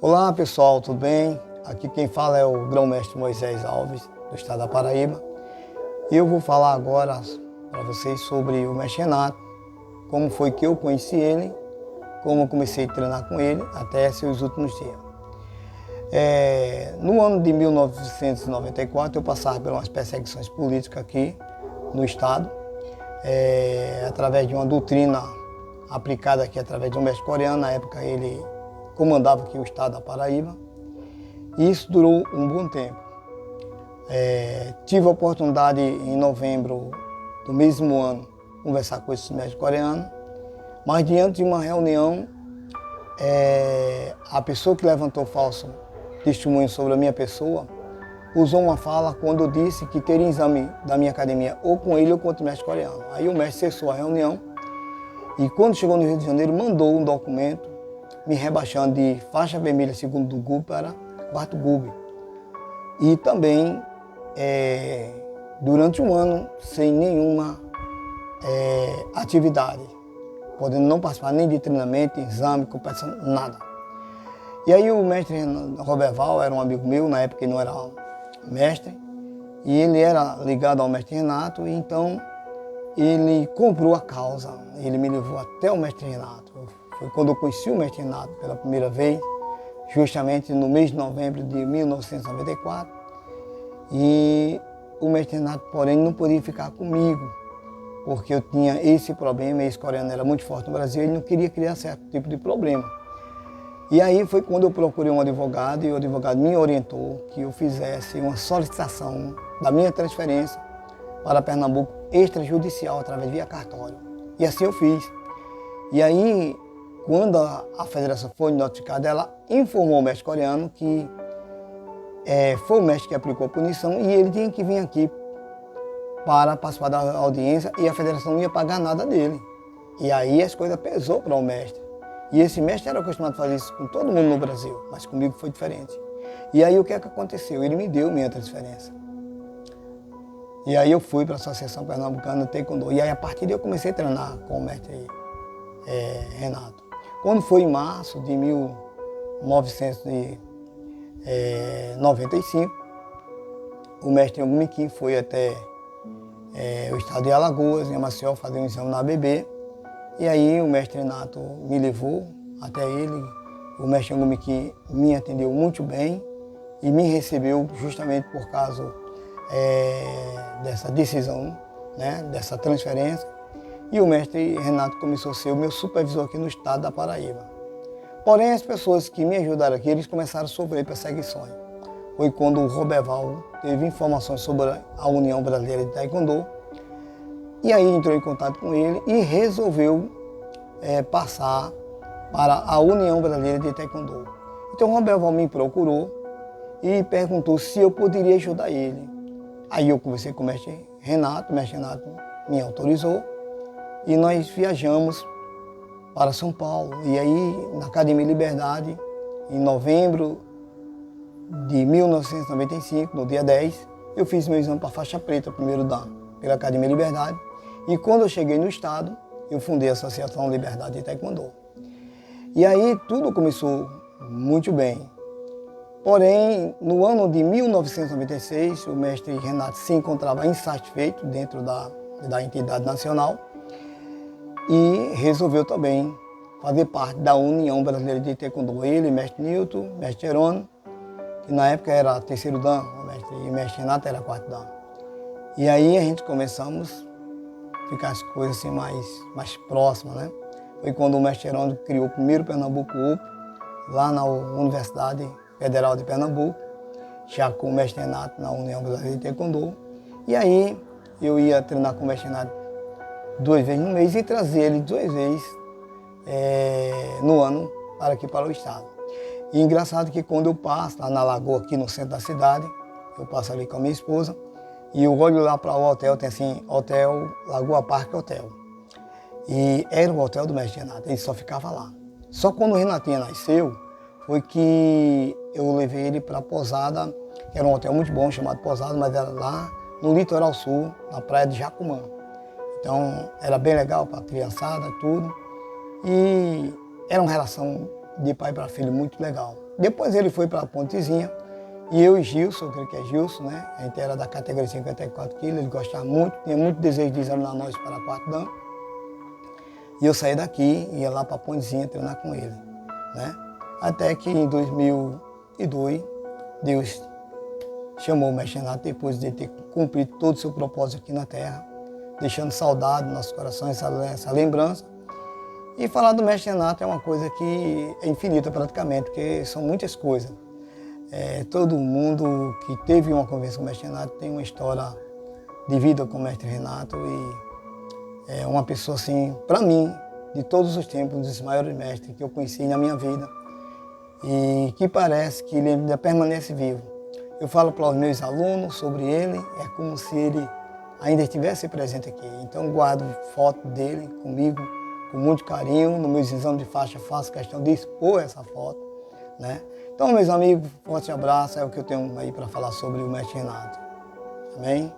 Olá pessoal, tudo bem? Aqui quem fala é o grão-mestre Moisés Alves, do estado da Paraíba. E eu vou falar agora para vocês sobre o mestre Renato, como foi que eu conheci ele, como eu comecei a treinar com ele até seus últimos dias. No ano de 1994 eu passava por umas perseguições políticas aqui no estado, através de uma doutrina aplicada aqui através de um mestre coreano. Na época ele comandava aqui o estado da Paraíba, e isso durou um bom tempo. Tive a oportunidade em novembro do mesmo ano conversar com esse mestre coreano, mas diante de uma reunião, a pessoa que levantou falso testemunho sobre a minha pessoa usou uma fala quando eu disse que teria exame da minha academia ou com ele ou com outro mestre coreano. Aí o mestre cessou a reunião e quando chegou no Rio de Janeiro mandou um documento me rebaixando de faixa vermelha segundo GUB para quarto GUB. E também, durante um ano, sem nenhuma atividade, podendo não participar nem de treinamento, exame, competição, nada. E aí o mestre Roberval era um amigo meu, na época ele não era mestre, e ele era ligado ao mestre Renato, e então ele comprou a causa, ele me levou até o mestre Renato. Foi quando eu conheci o mestre Renato pela primeira vez, justamente no mês de novembro de 1994. E o mestre Renato, porém, não podia ficar comigo, porque eu tinha esse problema, esse coreano era muito forte no Brasil, ele não queria criar certo tipo de problema. E aí foi quando eu procurei um advogado, e o advogado me orientou que eu fizesse uma solicitação da minha transferência para Pernambuco extrajudicial, através de via cartório. E assim eu fiz. E aí, quando a federação foi notificada, ela informou o mestre coreano que foi o mestre que aplicou a punição e ele tinha que vir aqui para participar da audiência e a federação não ia pagar nada dele. E aí as coisas pesou para o mestre. E esse mestre era acostumado a fazer isso com todo mundo no Brasil, mas comigo foi diferente. E aí o que é que aconteceu? Ele me deu minha transferência. E aí eu fui para a Associação Pernambucana de Taekwondo. E aí a partir daí eu comecei a treinar com o mestre Renato. Quando foi em março de 1995, o mestre Ogumi foi até o estado de Alagoas, em Maceió, fazer um exame na ABB. E aí o mestre Renato me levou até ele. O mestre Ogumi me atendeu muito bem e me recebeu justamente por causa dessa decisão, né, dessa transferência. E o mestre Renato começou a ser o meu supervisor aqui no estado da Paraíba. Porém, as pessoas que me ajudaram aqui, eles começaram a sofrer perseguições. Foi quando o Roberval teve informações sobre a União Brasileira de Taekwondo, e aí entrou em contato com ele e resolveu passar para a União Brasileira de Taekwondo. Então o Roberval me procurou e perguntou se eu poderia ajudar ele. Aí eu conversei com o mestre Renato me autorizou e nós viajamos para São Paulo. E aí, na Academia Liberdade, em novembro de 1995, no dia 10, eu fiz meu exame para faixa preta, primeiro dan, pela Academia Liberdade. E quando eu cheguei no estado, eu fundei a Associação Liberdade de Taekwondo. E aí tudo começou muito bem. Porém, no ano de 1996, o mestre Renato se encontrava insatisfeito dentro da entidade nacional e resolveu também fazer parte da União Brasileira de Taekwondo. Ele, mestre Newton, mestre Jerônimo, que na época era terceiro dan, e o mestre Renato era quarto dan. E aí a gente começamos a ficar as coisas assim mais próximas, né? Foi quando o mestre Jerônimo criou o primeiro Pernambuco Open, lá na Universidade Federal de Pernambuco, já com o mestre Renato na União Brasileira de Taekwondo. E aí eu ia treinar com o mestre Renato 2 vezes no mês e trazer ele 2 vezes no ano para aqui para o estado. E engraçado que quando eu passo lá na Lagoa, aqui no centro da cidade, eu passo ali com a minha esposa, e eu olho lá para o hotel, tem assim, Hotel Lagoa Parque Hotel. E era o hotel do mestre Renato, ele só ficava lá. Só quando o Renatinho nasceu, foi que eu levei ele para Pousada, que era um hotel muito bom, chamado Pousada, mas era lá no litoral sul, na praia de Jacumã. Então era bem legal para a criançada, tudo. E era uma relação de pai para filho muito legal. Depois ele foi para a Pontezinha, e eu e Gilson, eu creio que é Gilson, né? A gente era da categoria 54 quilos, ele gostava muito, tinha muito desejo de examinar nós para a quartidão. E eu saí daqui e ia lá para a Pontezinha treinar com ele, né? Até que em 2002, Deus chamou o mestre Renato depois de ter cumprido todo o seu propósito aqui na Terra, deixando saudade no nosso coração, essa lembrança. E falar do mestre Renato é uma coisa que é infinita praticamente, porque são muitas coisas. Todo mundo que teve uma conversa com o mestre Renato tem uma história de vida com o mestre Renato e é uma pessoa assim, para mim, de todos os tempos, um dos maiores mestres que eu conheci na minha vida e que parece que ele ainda permanece vivo. Eu falo para os meus alunos sobre ele, é como se ele ainda estivesse presente aqui. Então guardo foto dele comigo com muito carinho, no meus exames de faixa faço questão de expor essa foto, né? Então, meus amigos, forte abraço, é o que eu tenho aí para falar sobre o mestre Renato. Amém?